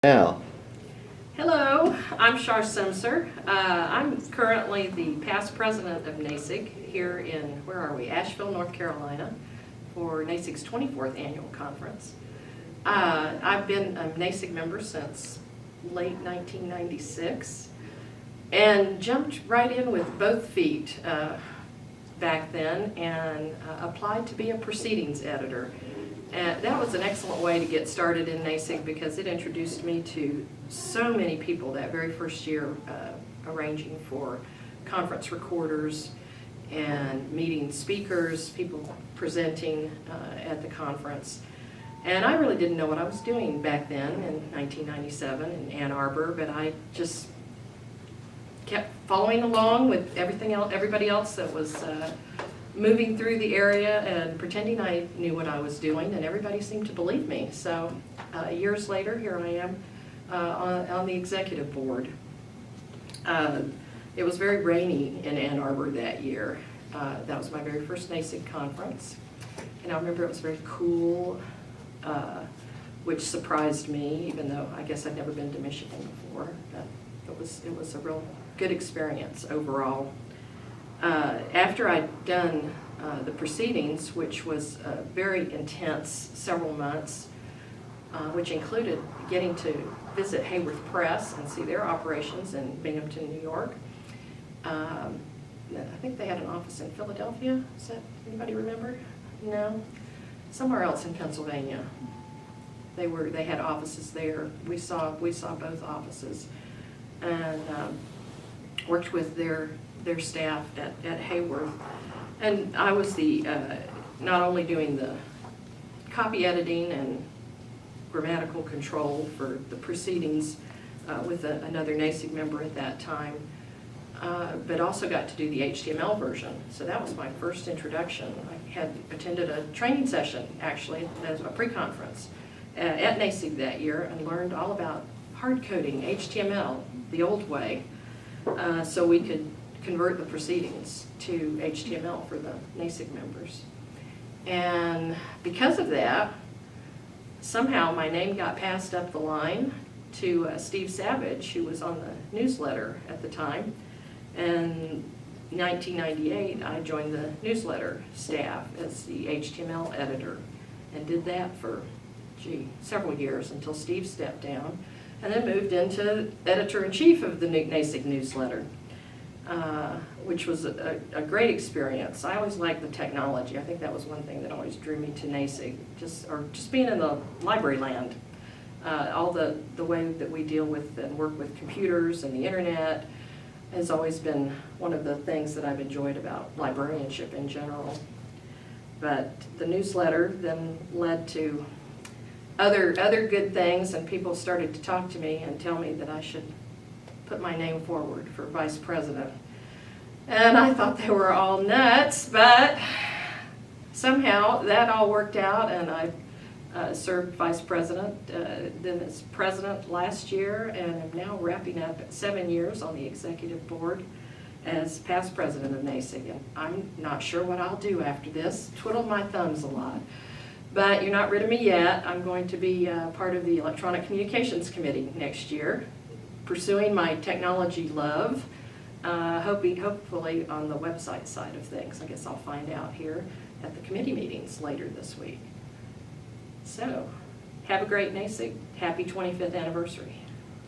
Now, Hello, I'm Char Simser. I'm currently the past president of NASIG here in, where are we, Asheville, North Carolina, for NASIG's 24th annual conference. I've been a NASIG member since late 1996 and jumped right in with both feet back then and applied to be a proceedings editor. And that was an excellent way to get started in NASIG because it introduced me to so many people that very first year, arranging for conference recorders and meeting speakers, people presenting at the conference. And I really didn't know what I was doing back then in 1997 in Ann Arbor, but I just kept following along with everybody else that was moving through the area and pretending I knew what I was doing, and everybody seemed to believe me. So years later, here I am on the executive board. It was very rainy in Ann Arbor that year. That was my very first NASIG conference, and I remember it was very cool, which surprised me, even though I guess I'd never been to Michigan before. But it was a real good experience overall. After I'd done the proceedings, which was very intense, several months, which included getting to visit Hayworth Press and see their operations in Binghamton, New York. I think they had an office in Philadelphia. Does that anybody remember? No? Somewhere else in Pennsylvania. They had offices there. We saw both offices and worked with their staff at Hayworth. And I was not only doing the copy editing and grammatical control for the proceedings with another NASIG member at that time, but also got to do the HTML version. So that was my first introduction. I had attended a training session, actually, as a pre-conference at NASIG that year, and learned all about hard coding HTML the old way, so we could convert the proceedings to HTML for the NASIG members. And because of that, somehow my name got passed up the line to Steve Savage, who was on the newsletter at the time. And in 1998, I joined the newsletter staff as the HTML editor and did that for, several years until Steve stepped down, and then moved into editor-in-chief of the NASIG newsletter. Which was a great experience. I always liked the technology. I think that was one thing that always drew me to NASIG, just being in the library land. All the way that we deal with and work with computers and the internet has always been one of the things that I've enjoyed about librarianship in general. But the newsletter then led to other good things, and people started to talk to me and tell me that I should put my name forward for vice president. And I thought they were all nuts, but somehow that all worked out, and I served vice president, then as president last year, and I'm now wrapping up 7 years on the executive board as past president of NASIG. And I'm not sure what I'll do after this. Twiddle my thumbs a lot. But you're not rid of me yet. I'm going to be part of the Electronic Communications Committee next year, pursuing my technology love, hopefully on the website side of things. I guess I'll find out here at the committee meetings later this week. So, have a great NASIG. Happy 25th anniversary.